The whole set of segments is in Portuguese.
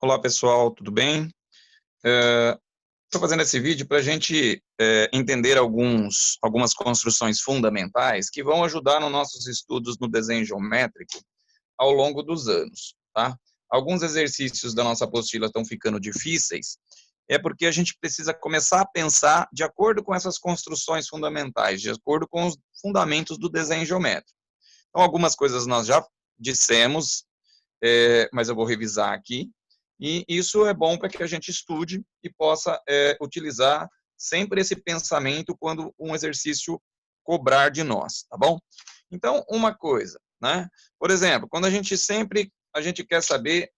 Olá pessoal, tudo bem? Estou fazendo esse vídeo para a gente entender algumas construções fundamentais que vão ajudar nos nossos estudos no desenho geométrico ao longo dos anos, tá? Alguns exercícios da nossa apostila estão ficando difíceis, é porque a gente precisa começar a pensar de acordo com essas construções fundamentais, de acordo com os fundamentos do desenho geométrico. Então, algumas coisas nós já dissemos, mas eu vou revisar aqui. E isso é bom para que a gente estude e possa utilizar sempre esse pensamento quando um exercício cobrar de nós, tá bom? Então, uma coisa, né? Por exemplo, quando a gente quer saber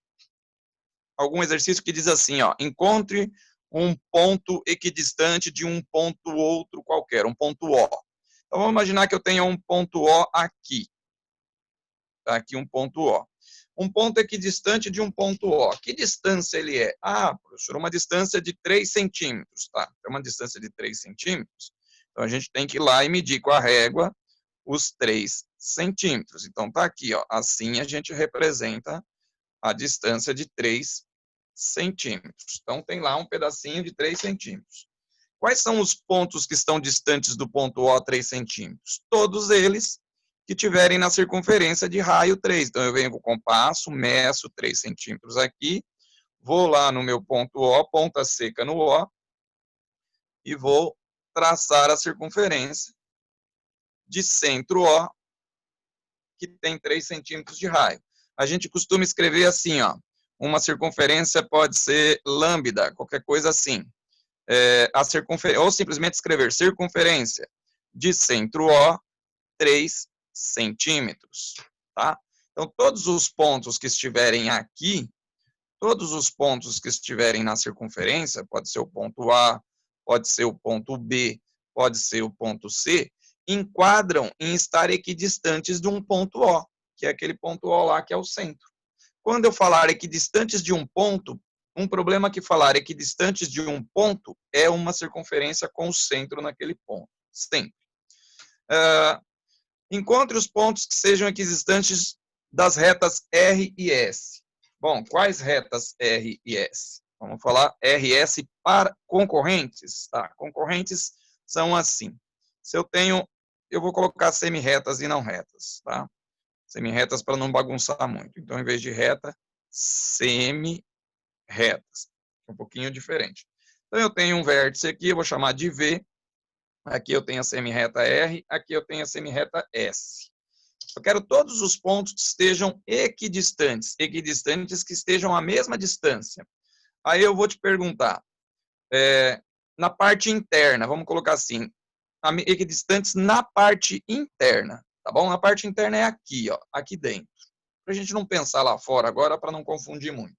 algum exercício que diz assim, ó, encontre um ponto equidistante de um ponto outro qualquer, um ponto O. Então, vamos imaginar que eu tenha um ponto O aqui. Tá aqui um ponto O. Um ponto equidistante de um ponto O. Que distância ele é? Ah, professor, uma distância de 3 centímetros, tá? É uma distância de 3 centímetros. Então, a gente tem que ir lá e medir com a régua os 3 centímetros. Então, tá aqui, ó. Assim a gente representa a distância de 3 centímetros. Então, tem lá um pedacinho de 3 centímetros. Quais são os pontos que estão distantes do ponto O 3 centímetros? Todos eles que tiverem na circunferência de raio 3. Então, eu venho com o compasso, meço 3 centímetros aqui, vou lá no meu ponto O, ponta seca no O, e vou traçar a circunferência de centro O, que tem 3 centímetros de raio. A gente costuma escrever assim, ó, uma circunferência pode ser lambda, qualquer coisa assim. Ou simplesmente escrever circunferência de centro O, 3 centímetros, tá? Então, todos os pontos que estiverem aqui, todos os pontos que estiverem na circunferência, pode ser o ponto A, pode ser o ponto B, pode ser o ponto C, enquadram em estar equidistantes de um ponto O, que é aquele ponto O lá que é o centro. Quando eu falar equidistantes de um ponto, um problema que falar equidistantes de um ponto é uma circunferência com o centro naquele ponto, sempre. Encontre os pontos que sejam equidistantes das retas R e S. Bom, quais retas R e S? Vamos falar RS para concorrentes, tá? Concorrentes são assim. Se eu vou colocar semi-retas e não retas, tá? Semi-retas para não bagunçar muito. Então, em vez de reta, semi-retas. Um pouquinho diferente. Então, eu tenho um vértice aqui, eu vou chamar de V. Aqui eu tenho a semi-reta R, aqui eu tenho a semi-reta S. Eu quero todos os pontos que estejam equidistantes que estejam à mesma distância. Aí eu vou te perguntar, na parte interna, vamos colocar assim, equidistantes na parte interna, tá bom? Na parte interna é aqui, ó, aqui dentro. Para a gente não pensar lá fora agora, para não confundir muito.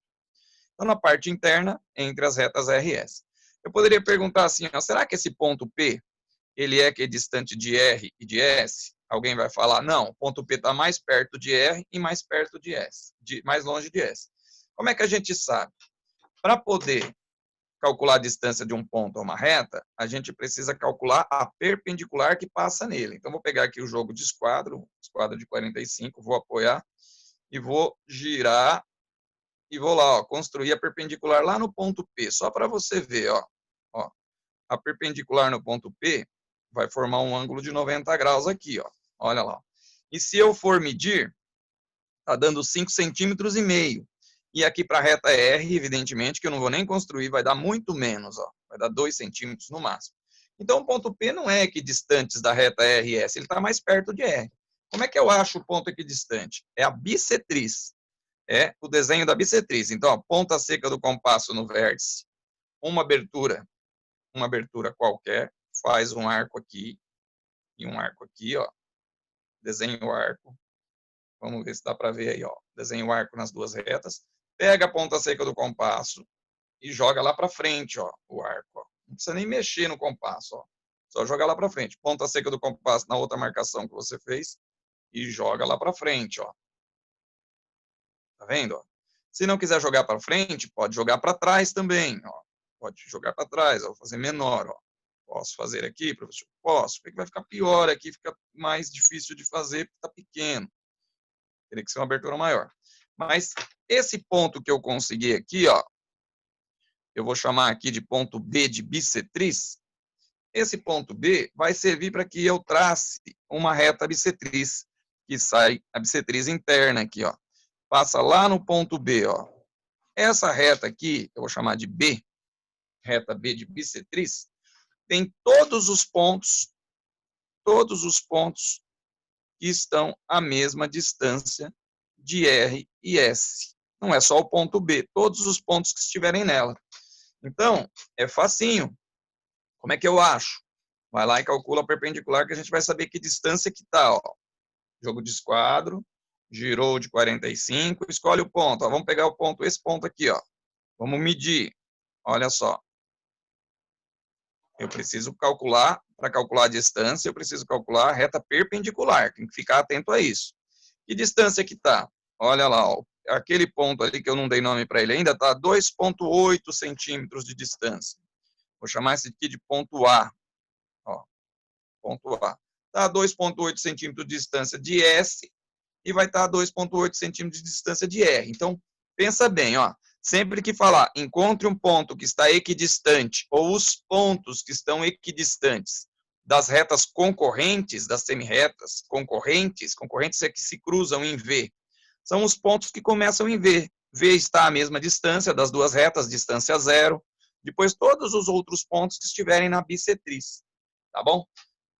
Então, na parte interna, entre as retas R e S. Eu poderia perguntar assim, ó, será que esse ponto P ele é equidistante de R e de S? Alguém vai falar, não, o ponto P está mais perto de R e mais perto de S, mais longe de S. Como é que a gente sabe? Para poder calcular a distância de um ponto a uma reta, a gente precisa calcular a perpendicular que passa nele. Então, vou pegar aqui o jogo de esquadro de 45, vou apoiar e vou girar e vou lá, ó, construir a perpendicular lá no ponto P, só para você ver, ó, a perpendicular no ponto P vai formar um ângulo de 90 graus aqui, ó. Olha lá. E se eu for medir, tá dando 5,5 centímetros. E aqui para a reta R, evidentemente, que eu não vou nem construir, vai dar muito menos, ó. Vai dar 2 centímetros no máximo. Então, o ponto P não é equidistantes da reta R e S, ele está mais perto de R. Como é que eu acho o ponto equidistante? É a bissetriz. É o desenho da bissetriz. Então, a ponta seca do compasso no vértice, uma abertura qualquer, faz um arco aqui e um arco aqui, ó. Desenha o arco. Vamos ver se dá para ver aí, ó. Desenha o arco nas duas retas. Pega a ponta seca do compasso e joga lá para frente, ó, o arco, ó. Não precisa nem mexer no compasso, ó. Só joga lá para frente. Ponta seca do compasso na outra marcação que você fez e joga lá para frente, ó. Tá vendo, ó? Se não quiser jogar para frente, pode jogar para trás também, ó. Pode jogar para trás, ó, vou fazer menor, ó. Posso fazer aqui, professor? Posso. Porque vai ficar pior aqui, fica mais difícil de fazer porque está pequeno. Teria que ser uma abertura maior. Mas esse ponto que eu consegui aqui, ó, eu vou chamar aqui de ponto B de bissetriz. Esse ponto B vai servir para que eu trace uma reta bissetriz, que sai a bissetriz interna aqui, ó. Passa lá no ponto B, ó. Essa reta aqui, eu vou chamar de B, reta B de bissetriz, tem todos os pontos que estão à mesma distância de R e S. Não é só o ponto B, todos os pontos que estiverem nela. Então, é facinho. Como é que eu acho? Vai lá e calcula a perpendicular que a gente vai saber que distância que está. Jogo de esquadro, girou de 45, escolhe o ponto. Ó, vamos pegar o ponto, esse ponto aqui. Ó. Vamos medir. Olha só. Eu preciso calcular, para calcular a distância, eu preciso calcular a reta perpendicular. Tem que ficar atento a isso. Que distância que está? Olha lá, ó, aquele ponto ali que eu não dei nome para ele ainda, está a 2,8 centímetros de distância. Vou chamar esse aqui de ponto A. Ó, ponto A. Está a 2,8 centímetros de distância de S e vai estar a 2,8 centímetros de distância de R. Então, pensa bem, ó. Sempre que falar, encontre um ponto que está equidistante ou os pontos que estão equidistantes das retas concorrentes, das semirretas concorrentes é que se cruzam em V. São os pontos que começam em V. V está à mesma distância das duas retas, distância zero. Depois, todos os outros pontos que estiverem na bissetriz. Tá bom?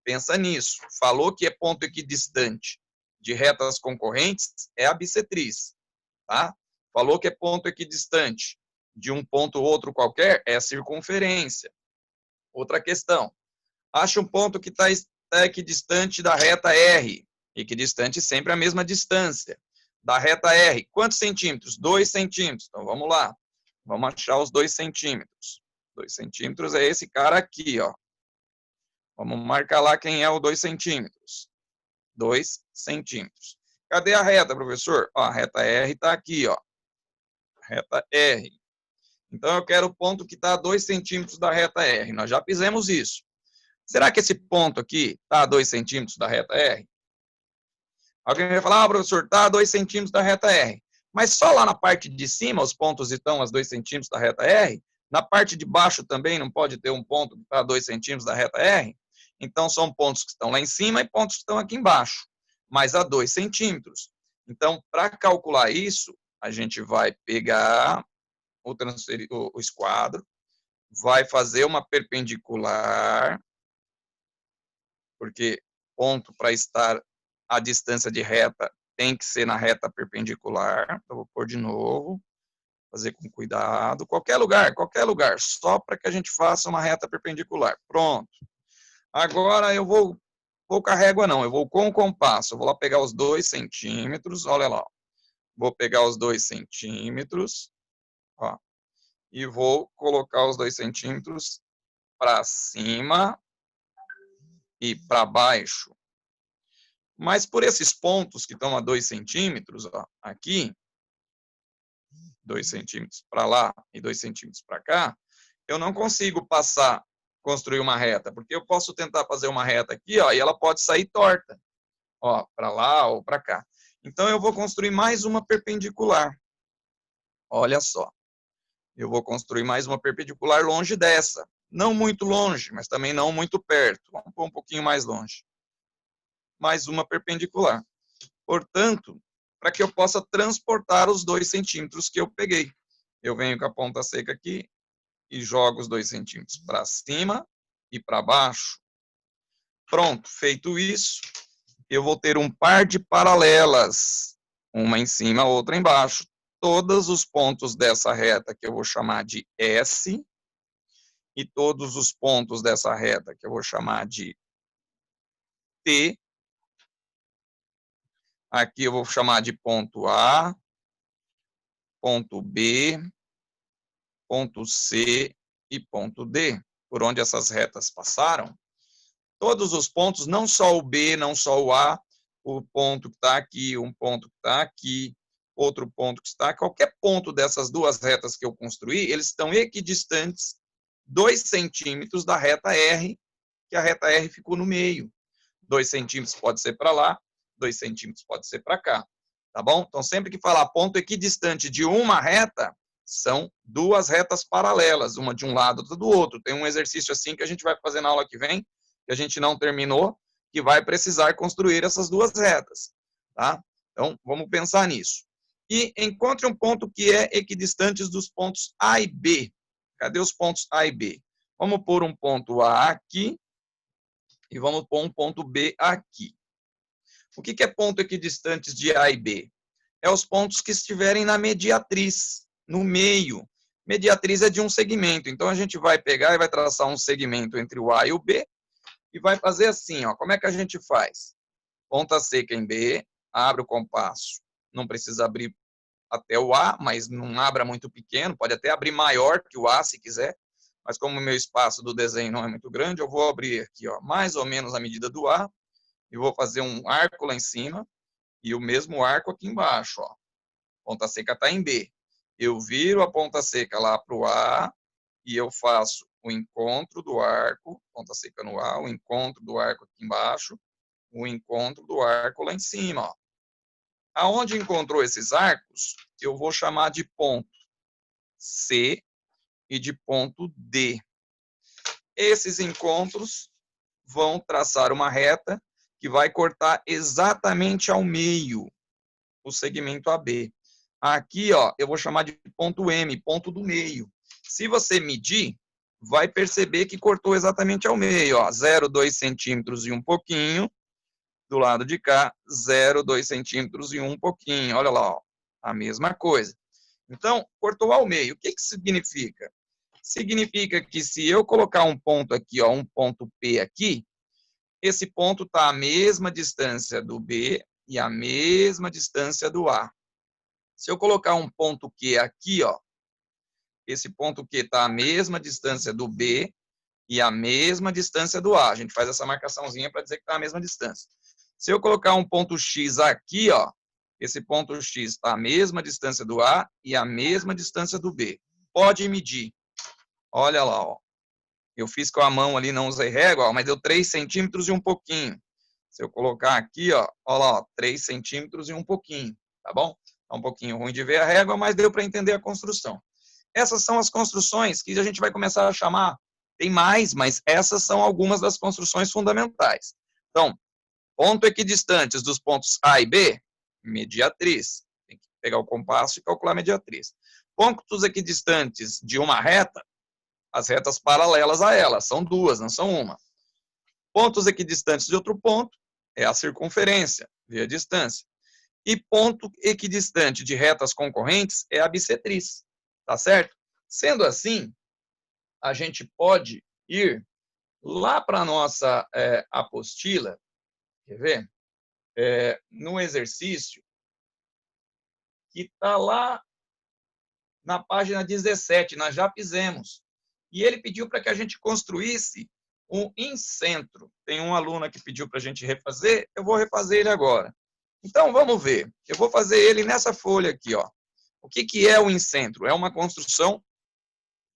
Pensa nisso. Falou que é ponto equidistante de retas concorrentes, é a bissetriz. Tá? Falou que é ponto equidistante de um ponto ou outro qualquer, é a circunferência. Outra questão. Acha um ponto que está equidistante da reta R. Equidistante sempre a mesma distância. Da reta R. Quantos centímetros? 2 centímetros. Então, vamos lá. Vamos achar os 2 centímetros. 2 centímetros é esse cara aqui, ó. Vamos marcar lá quem é o 2 centímetros. 2 centímetros. Cadê a reta, professor? Ó, a reta R está aqui, ó. Reta R. Então, eu quero o ponto que está a 2 centímetros da reta R. Nós já fizemos isso. Será que esse ponto aqui está a 2 centímetros da reta R? Alguém vai falar, professor, está a 2 centímetros da reta R. Mas só lá na parte de cima os pontos estão a 2 centímetros da reta R? Na parte de baixo também não pode ter um ponto que está a 2 centímetros da reta R? Então, são pontos que estão lá em cima e pontos que estão aqui embaixo, mas a 2 centímetros. Então, para calcular isso, a gente vai pegar o esquadro, vai fazer uma perpendicular, porque ponto para estar a distância de reta tem que ser na reta perpendicular. Eu vou pôr de novo, fazer com cuidado. Qualquer lugar, só para que a gente faça uma reta perpendicular. Pronto. Agora eu vou com a régua não, eu vou com o compasso. Eu vou lá pegar os 2 centímetros, olha lá. Vou pegar os 2 centímetros, ó, e vou colocar os 2 centímetros para cima e para baixo. Mas por esses pontos que estão a 2 centímetros, ó, aqui, 2 centímetros para lá e 2 centímetros para cá, eu não consigo construir uma reta, porque eu posso tentar fazer uma reta aqui, ó, e ela pode sair torta, ó, para lá ou para cá. Então, eu vou construir mais uma perpendicular. Olha só. Eu vou construir mais uma perpendicular longe dessa. Não muito longe, mas também não muito perto. Vamos pôr um pouquinho mais longe. Mais uma perpendicular. Portanto, para que eu possa transportar os 2 centímetros que eu peguei. Eu venho com a ponta seca aqui e jogo os 2 centímetros para cima e para baixo. Pronto, feito isso, eu vou ter um par de paralelas, uma em cima, outra embaixo. Todos os pontos dessa reta que eu vou chamar de S e todos os pontos dessa reta que eu vou chamar de T. Aqui eu vou chamar de ponto A, ponto B, ponto C e ponto D, por onde essas retas passaram. Todos os pontos, não só o B, não só o A, o ponto que está aqui, um ponto que está aqui, outro ponto que está, qualquer ponto dessas duas retas que eu construí, eles estão equidistantes 2 centímetros da reta R, que a reta R ficou no meio. 2 centímetros pode ser para lá, 2 centímetros pode ser para cá. Tá bom? Então, sempre que falar ponto equidistante de uma reta, são duas retas paralelas, uma de um lado, outra do outro. Tem um exercício assim que a gente vai fazer na aula que vem, que a gente não terminou, que vai precisar construir essas duas retas. Tá? Então, vamos pensar nisso. E encontre um ponto que é equidistante dos pontos A e B. Cadê os pontos A e B? Vamos pôr um ponto A aqui e vamos pôr um ponto B aqui. O que é ponto equidistantes de A e B? É os pontos que estiverem na mediatriz, no meio. Mediatriz é de um segmento, então a gente vai pegar e vai traçar um segmento entre o A e o B e vai fazer assim, ó. Como é que a gente faz? Ponta seca em B, abre o compasso. Não precisa abrir até o A, mas não abra muito pequeno, pode até abrir maior que o A se quiser, mas como o meu espaço do desenho não é muito grande, eu vou abrir aqui, ó, mais ou menos a medida do A, e vou fazer um arco lá em cima e o mesmo arco aqui embaixo, ó. Ponta seca está em B. Eu viro a ponta seca lá para o A e eu faço o encontro do arco, ponta seca no A, o encontro do arco aqui embaixo, o encontro do arco lá em cima, ó. Aonde encontrou esses arcos, eu vou chamar de ponto C e de ponto D. Esses encontros vão traçar uma reta que vai cortar exatamente ao meio o segmento AB. Aqui, ó, eu vou chamar de ponto M, ponto do meio. Se você medir, vai perceber que cortou exatamente ao meio, ó, 0,2 centímetros e um pouquinho. Do lado de cá, 0,2 centímetros e um pouquinho. Olha lá, ó, a mesma coisa. Então, cortou ao meio. O que significa? Significa que se eu colocar um ponto aqui, ó, um ponto P aqui, esse ponto está à mesma distância do B e à mesma distância do A. Se eu colocar um ponto Q aqui, ó, esse ponto Q está à mesma distância do B e à mesma distância do A. A gente faz essa marcaçãozinha para dizer que está à mesma distância. Se eu colocar um ponto X aqui, ó, esse ponto X está à mesma distância do A e à mesma distância do B. Pode medir. Olha lá, ó. Eu fiz com a mão ali, não usei régua, ó, mas deu 3 centímetros e um pouquinho. Se eu colocar aqui, ó, olha lá, ó, 3 centímetros e um pouquinho, tá bom? Tá um pouquinho ruim de ver a régua, mas deu para entender a construção. Essas são as construções que a gente vai começar a chamar. Tem mais, mas essas são algumas das construções fundamentais. Então, ponto equidistantes dos pontos A e B, mediatriz. Tem que pegar o compasso e calcular a mediatriz. Pontos equidistantes de uma reta, as retas paralelas a ela, são duas, não são uma. Pontos equidistantes de outro ponto é a circunferência, via distância. E ponto equidistante de retas concorrentes é a bissetriz, tá certo? Sendo assim, a gente pode ir lá para a nossa apostila, quer ver? No exercício que está lá na página 17, nós já fizemos. E ele pediu para que a gente construísse um incentro. Tem um aluno que pediu para a gente refazer, eu vou refazer ele agora. Então, vamos ver. Eu vou fazer ele nessa folha aqui, ó. O que é o incentro? É uma construção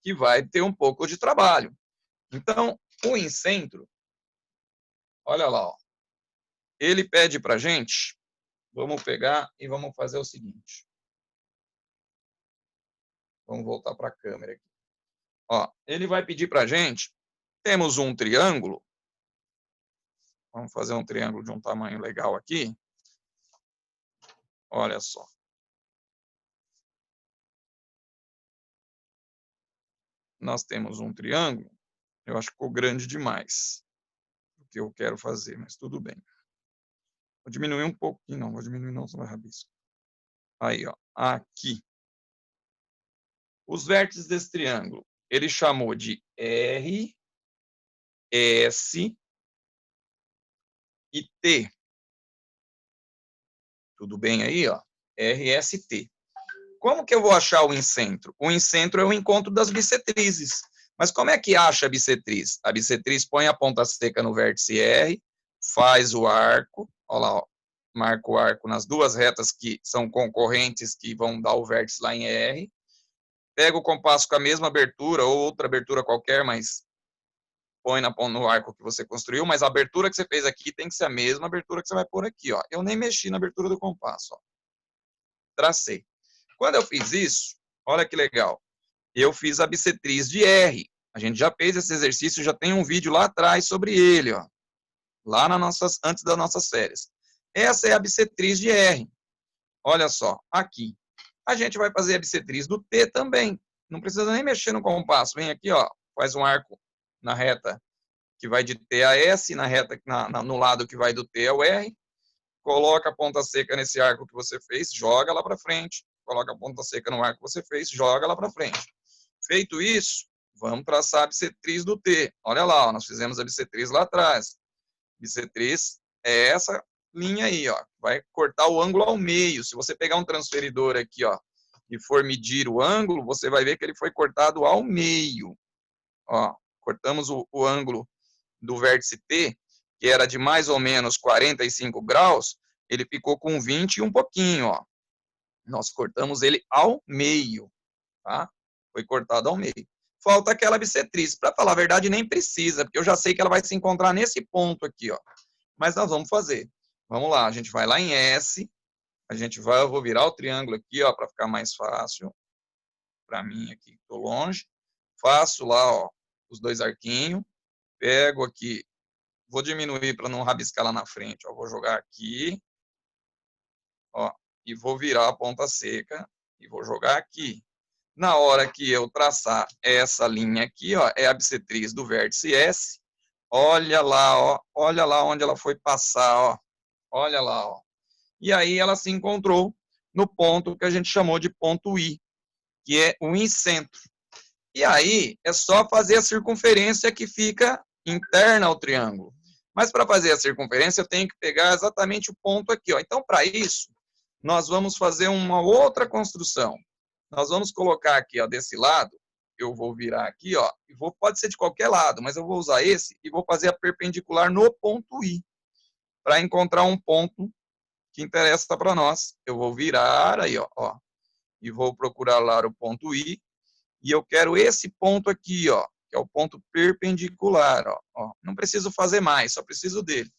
que vai ter um pouco de trabalho. Então, o incentro, olha lá, ó. Ele pede para a gente, vamos pegar e vamos fazer o seguinte. Vamos voltar para a câmera aqui. Ó, ele vai pedir para a gente, temos um triângulo, vamos fazer um triângulo de um tamanho legal aqui. Olha só. Nós temos um triângulo, eu acho que ficou grande demais o que eu quero fazer, mas tudo bem. Vou diminuir um pouquinho, não, vou diminuir não, senão vai rabisco. Aí, ó, aqui. Os vértices desse triângulo, ele chamou de R, S e T. Tudo bem aí, ó? R, S, T. Como que eu vou achar o incentro? O incentro é o encontro das bissetrizes. Mas como é que acha a bissetriz? A bissetriz põe a ponta seca no vértice R, faz o arco, olha lá, ó, marca o arco nas duas retas que são concorrentes, que vão dar o vértice lá em R, pega o compasso com a mesma abertura, ou outra abertura qualquer, mas põe no arco que você construiu, mas a abertura que você fez aqui tem que ser a mesma abertura que você vai pôr aqui, ó. Eu nem mexi na abertura do compasso, ó. tracei. Quando eu fiz isso, olha que legal, eu fiz a bissetriz de R. A gente já fez esse exercício, já tem um vídeo lá atrás sobre ele, ó, lá antes das nossas férias. Essa é a bissetriz de R. Olha só, aqui. A gente vai fazer a bissetriz do T também. Não precisa nem mexer no compasso. Vem aqui, ó, faz um arco na reta que vai de T a S, na reta no lado que vai do T ao R. Coloca a ponta seca nesse arco que você fez, joga lá para frente. Coloca a ponta seca no arco que você fez, joga lá para frente. Feito isso, vamos traçar a bissetriz do T. Olha lá, ó, nós fizemos a bissetriz lá atrás. Bissetriz é essa linha aí, ó. Vai cortar o ângulo ao meio. Se você pegar um transferidor aqui, ó, e for medir o ângulo, você vai ver que ele foi cortado ao meio. Ó, cortamos o ângulo do vértice T, que era de mais ou menos 45 graus, ele ficou com 20 e um pouquinho, ó. Nós cortamos ele ao meio, tá? Foi cortado ao meio. Falta aquela bissetriz. Para falar a verdade, nem precisa, porque eu já sei que ela vai se encontrar nesse ponto aqui, ó. Mas nós vamos fazer. Vamos lá, a gente vai lá em S, eu vou virar o triângulo aqui, ó, para ficar mais fácil. Para mim aqui, estou longe. Faço lá, ó, os dois arquinhos. Pego aqui, vou diminuir para não rabiscar lá na frente, ó. Vou jogar aqui, ó, e vou virar a ponta seca e vou jogar aqui. Na hora que eu traçar essa linha aqui, ó, é a bissetriz do vértice S. Olha lá onde ela foi passar, ó. Olha lá, ó. E aí ela se encontrou no ponto que a gente chamou de ponto I, que é o incentro. E aí é só fazer a circunferência que fica interna ao triângulo. Mas para fazer a circunferência eu tenho que pegar exatamente o ponto aqui, ó. Então, para isso, nós vamos fazer uma outra construção. Nós vamos colocar aqui, ó, desse lado, eu vou virar aqui, ó, e pode ser de qualquer lado, mas eu vou usar esse e vou fazer a perpendicular no ponto I, para encontrar um ponto que interessa para nós. Eu vou virar aí, ó, e vou procurar lá o ponto I, e eu quero esse ponto aqui, ó, que é o ponto perpendicular, ó. Não preciso fazer mais, só preciso dele.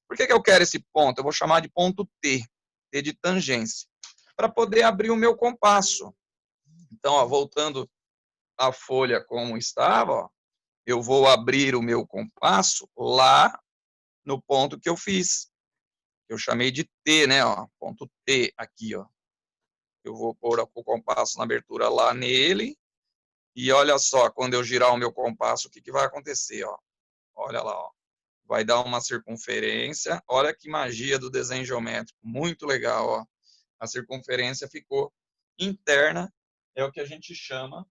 Por que eu quero esse ponto? Eu vou chamar de ponto T, T de tangência, para poder abrir o meu compasso. Então, ó, voltando a folha como estava, ó, eu vou abrir o meu compasso lá no ponto que eu fiz. Eu chamei de T, né, ó, ponto T aqui, ó. Eu vou pôr o compasso na abertura lá nele, e olha só, quando eu girar o meu compasso, o que, que vai acontecer, ó. Olha lá, ó. Vai dar uma circunferência. Olha que magia do desenho geométrico, muito legal, ó. A circunferência ficou interna, é o que a gente chama,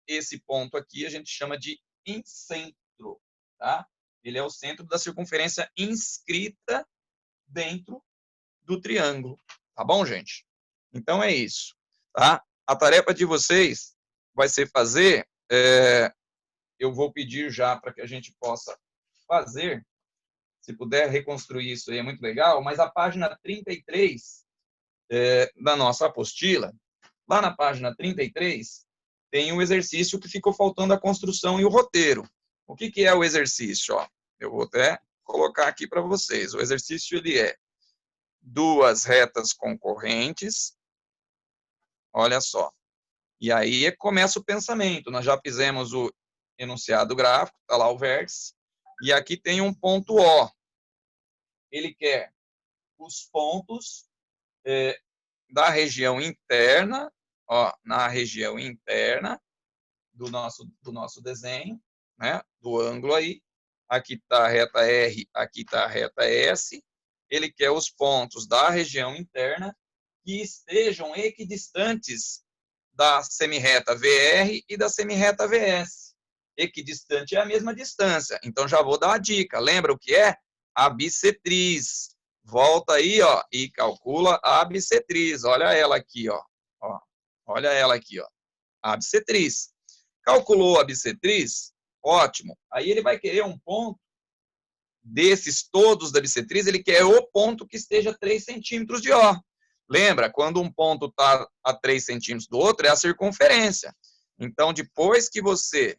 esse ponto aqui a gente chama de incentro, tá? Ele é o centro da circunferência inscrita dentro do triângulo, tá bom, gente? Então é isso, tá? A tarefa de vocês vai ser fazer, eu vou pedir já para que a gente possa fazer, se puder reconstruir isso aí é muito legal, mas a página 33 da nossa apostila, lá na página 33, tem um exercício que ficou faltando a construção e o roteiro. O que, que é o exercício? Ó, eu vou até colocar aqui para vocês. O exercício ele é duas retas concorrentes. Olha só. E aí começa o pensamento. Nós já fizemos o enunciado gráfico, está lá o vértice. E aqui tem um ponto O. Ele quer os pontos da região interna, ó, na região interna do nosso desenho, né, do ângulo aí. Aqui está a reta R, aqui está a reta S. Ele quer os pontos da região interna que estejam equidistantes da semirreta VR e da semirreta VS. Equidistante é a mesma distância. Então, já vou dar a dica. Lembra o que é? A bissetriz. Volta aí, ó, e calcula a bissetriz. Olha ela aqui, ó. Olha ela aqui, ó. A bissetriz. Calculou a bissetriz? Ótimo. Aí ele vai querer um ponto desses todos da bissetriz, ele quer o ponto que esteja a 3 centímetros de O. Lembra, quando um ponto está a 3 centímetros do outro, é a circunferência. Então, depois que você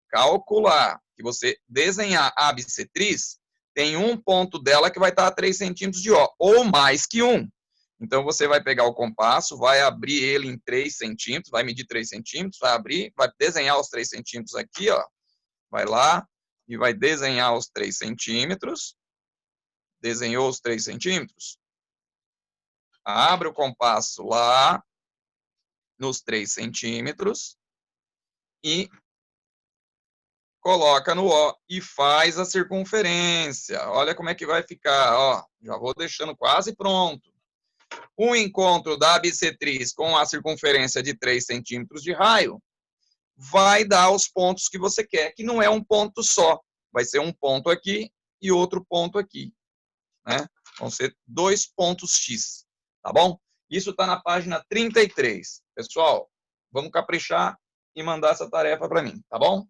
calcular, que você desenhar a bissetriz, tem um ponto dela que vai estar a 3 centímetros de O, ou mais que um. Então, você vai pegar o compasso, vai abrir ele em 3 centímetros, vai medir 3 centímetros, vai abrir, vai desenhar os 3 centímetros aqui, ó. Vai lá e vai desenhar os 3 centímetros. Desenhou os 3 centímetros? Abre o compasso lá nos 3 centímetros e coloca no O e faz a circunferência. Olha como é que vai ficar, ó. Já vou deixando quase pronto. O encontro da bissetriz com a circunferência de 3 centímetros de raio vai dar os pontos que você quer, que não é um ponto só. Vai ser um ponto aqui e outro ponto aqui, né? Vão ser 2 pontos X, tá bom? Isso está na página 33. Pessoal, vamos caprichar e mandar essa tarefa para mim, tá bom?